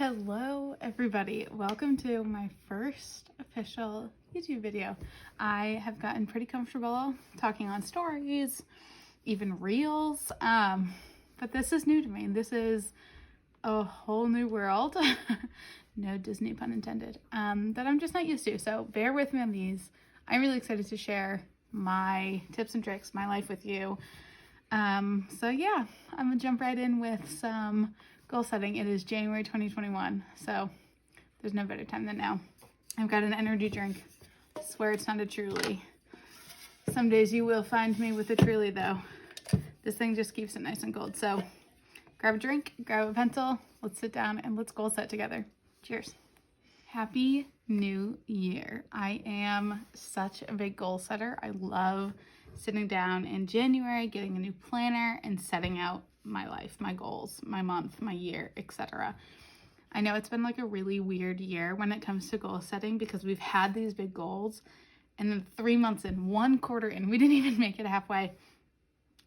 Hello everybody, welcome to my first official YouTube video. I have gotten pretty comfortable talking on stories, even reels, but this is new to me. This is a whole new world, no Disney pun intended, that I'm just not used to, so bear with me on these. I'm really excited to share my tips and tricks, my life with you. So yeah, I'm gonna jump right in with some goal setting. It is January 2021, so there's no better time than now. I've got an energy drink. I swear it's not a Truly. Some days you will find me with a Truly though. This thing just keeps it nice and cold. So grab a drink, grab a pencil, let's sit down and let's goal set together. Cheers. Happy New Year. I am such a big goal setter. I love sitting down in January, getting a new planner and setting out my life, my goals, my month, my year, etc. I know it's been like a really weird year when it comes to goal setting because we've had these big goals and then 3 months in, 1 quarter in, we didn't even make it halfway.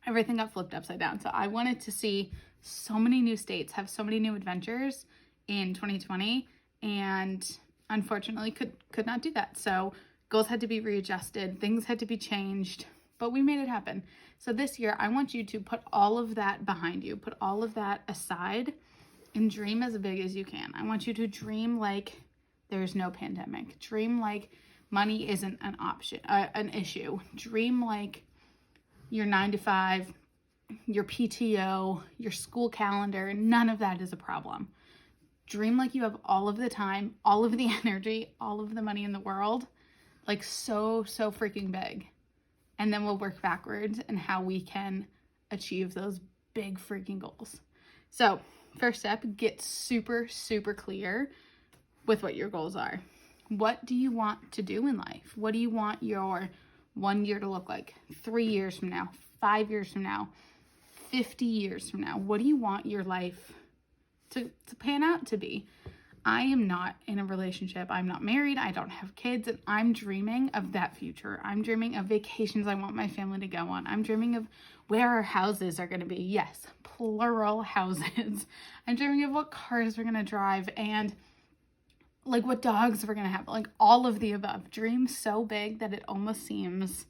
Everything got flipped upside down. So I wanted to see so many new states, have so many new adventures in 2020, and unfortunately could not do that. So goals had to be readjusted, things had to be changed, but we made it happen. So this year, I want you to put all of that behind you, put all of that aside and dream as big as you can. I want you to dream like there's no pandemic. Dream like money isn't an option, an issue. Dream like your 9 to 5, your PTO, your school calendar, none of that is a problem. Dream like you have all of the time, all of the energy, all of the money in the world, like so freaking big. And then we'll work backwards and how we can achieve those big freaking goals. So first step, get super clear with what your goals are. What do you want to do in life? What do you want your 1 year to look like? 3 years from now, 5 years from now, 50 years from now? What do you want your life to pan out to be? I am not in a relationship. I'm not married. I don't have kids. And I'm dreaming of that future. I'm dreaming of vacations I want my family to go on. I'm dreaming of where our houses are going to be. Yes, plural houses. I'm dreaming of what cars we're going to drive and like what dogs we're going to have. Like all of the above. Dream so big that it almost seems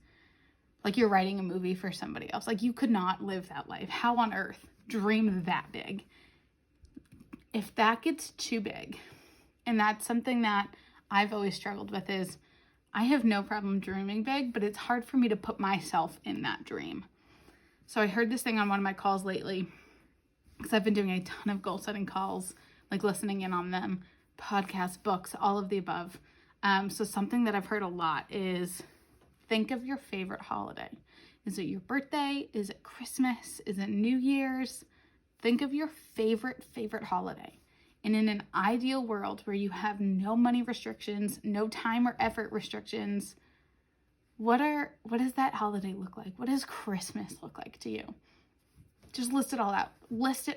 like you're writing a movie for somebody else. Like you could not live that life. How on earth? Dream that big. If that gets too big, and that's something that I've always struggled with, is I have no problem dreaming big, but it's hard for me to put myself in that dream. So I heard this thing on one of my calls lately, because I've been doing a ton of goal setting calls, like listening in on them, podcasts, books, all of the above. So something that I've heard a lot is think of your favorite holiday. Is it your birthday? Is it Christmas? Is it New Year's? Think of your favorite holiday. And in an ideal world where you have no money restrictions, no time or effort restrictions, what does that holiday look like? What does Christmas look like to you? Just list it all out. List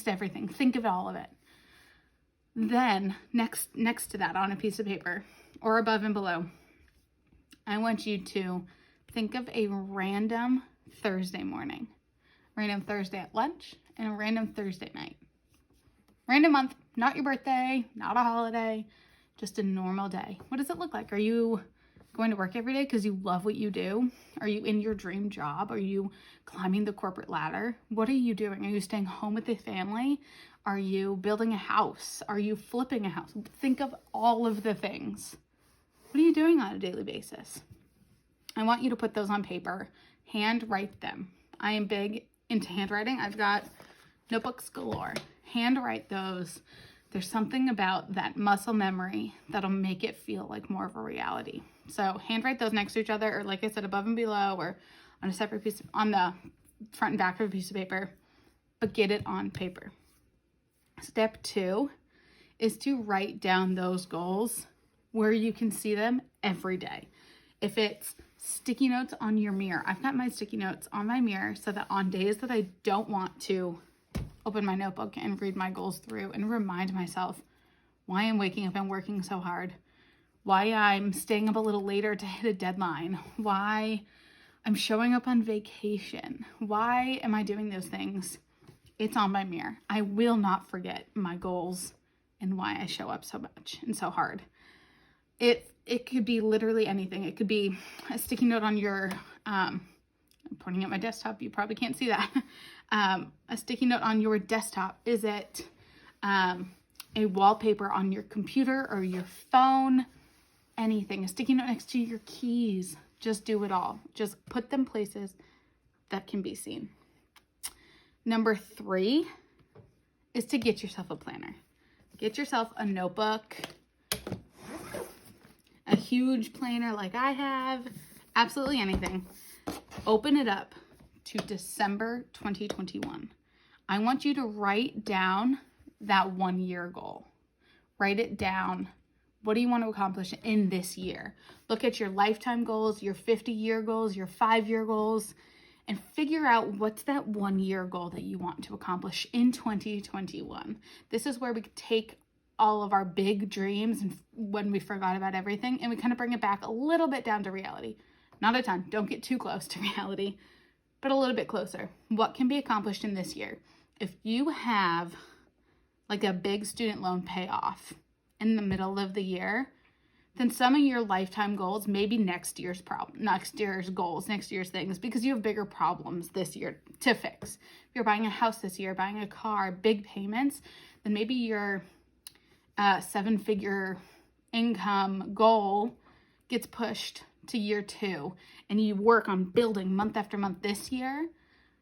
everything. Think of all of it. Then next to that on a piece of paper or above and below, I want you to think of a random Thursday morning, random Thursday at lunch, and a random Thursday night. Random month, not your birthday, not a holiday, just a normal day. What does it look like? Are you going to work every day because you love what you do? Are you in your dream job? Are you climbing the corporate ladder? What are you doing? Are you staying home with the family? Are you building a house? Are you flipping a house? Think of all of the things. What are you doing on a daily basis? I want you to put those on paper, handwrite them. I am big into handwriting. I've got notebooks galore. Handwrite those. There's something about that muscle memory that'll make it feel like more of a reality. So handwrite those next to each other, or like I said, above and below, or on a separate piece, on the front and back of a piece of paper, but get it on paper. Step 2 is to write down those goals where you can see them every day. If it's sticky notes on your mirror, I've got my sticky notes on my mirror so that on days that I don't want to open my notebook and read my goals through and remind myself why I'm waking up and working so hard, why I'm staying up a little later to hit a deadline, why I'm showing up on vacation, why am I doing those things? It's on my mirror. I will not forget my goals and why I show up so much and so hard. It could be literally anything. It could be a sticky note on your, I'm pointing at my desktop, you probably can't see that. A sticky note on your desktop. Is it a wallpaper on your computer or your phone? Anything. A sticky note next to your keys. Just do it all. Just put them places that can be seen. Number 3 is to get yourself a planner. Get yourself a notebook, a huge planner like I have, absolutely anything. Open it up to December 2021. I want you to write down that 1 year goal. Write it down. What do you want to accomplish in this year? Look at your lifetime goals, your 50-year goals, your 5-year goals, and figure out what's that 1 year goal that you want to accomplish in 2021. This is where we take all of our big dreams and when we forgot about everything, and we kind of bring it back a little bit down to reality. Not a ton. Don't get too close to reality, but a little bit closer. What can be accomplished in this year? If you have like a big student loan payoff in the middle of the year, then some of your lifetime goals may be next year's goals, next year's things, because you have bigger problems this year to fix. If you're buying a house this year, buying a car, big payments, then maybe your 7-figure income goal gets pushed to year 2, and you work on building month after month this year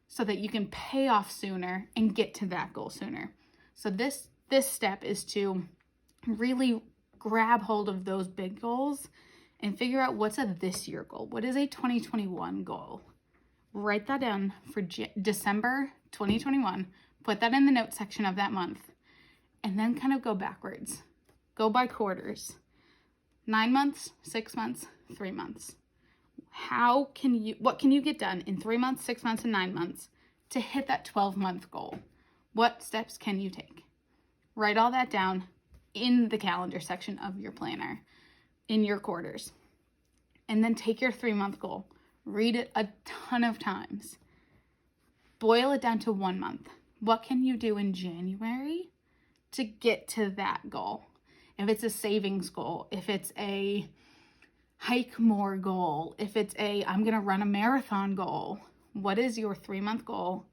so that you can pay off sooner and get to that goal sooner. So this step is to really grab hold of those big goals and figure out what's a this year goal. What is a 2021 goal? Write that down for December 2021. Put that in the notes section of that month. And then kind of go backwards. Go by quarters. 9 months, 6 months, 3 months. What can you get done in 3 months, 6 months, and 9 months to hit that 12-month goal? What steps can you take? Write all that down in the calendar section of your planner, in your quarters. And then take your 3-month goal. Read it a ton of times. Boil it down to 1 month. What can you do in January to get to that goal? If it's a savings goal, if it's a hike more goal, if it's a I'm going to run a marathon goal, what is your 3-month goal?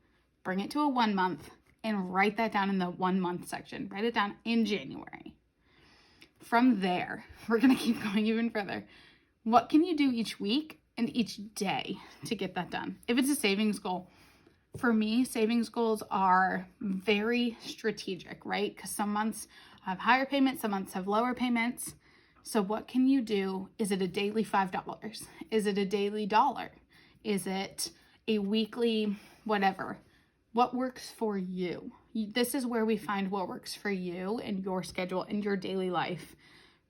Bring it to a 1 month and write that down in the 1 month section. Write it down in January. From there, we're going to keep going even further. What can you do each week and each day to get that done? If it's a savings goal, for me, savings goals are very strategic, right? Because some months have higher payments, some months have lower payments. So what can you do? Is it a daily $5? Is it a daily $1? Is it a weekly whatever? What works for you? This is where we find what works for you and your schedule and your daily life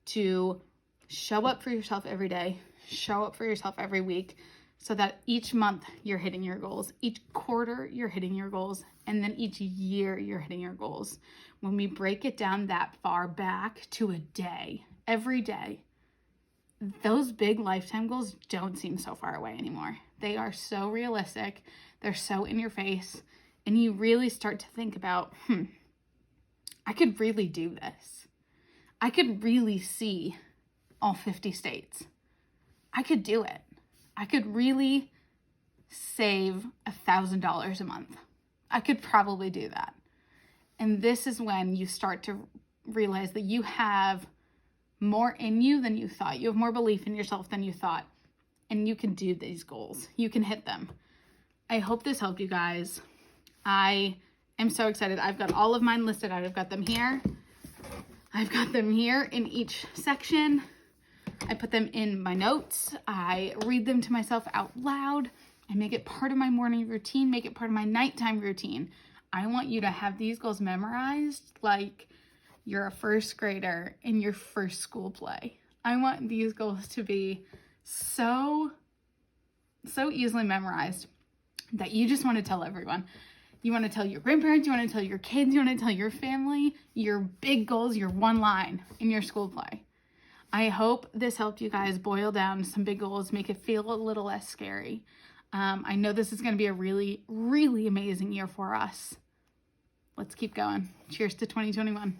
to show up for yourself every day, show up for yourself every week, so that each month you're hitting your goals, each quarter you're hitting your goals, and then each year you're hitting your goals. When we break it down that far back to a day, every day, those big lifetime goals don't seem so far away anymore. They are so realistic. They're so in your face. And you really start to think about, I could really do this. I could really see all 50 states. I could do it. I could really save $1,000 a month. I could probably do that. And this is when you start to realize that you have more in you than you thought. You have more belief in yourself than you thought. And you can do these goals. You can hit them. I hope this helped you guys. I am so excited. I've got all of mine listed out. I've got them here. I've got them here in each section. I put them in my notes. I read them to myself out loud. I make it part of my morning routine, make it part of my nighttime routine. I want you to have these goals memorized like you're a first grader in your first school play. I want these goals to be so easily memorized that you just want to tell everyone. You want to tell your grandparents, you want to tell your kids, you want to tell your family, your big goals, your one line in your school play. I hope this helped you guys boil down some big goals, make it feel a little less scary. I know this is going to be a really, really amazing year for us. Let's keep going. Cheers to 2021.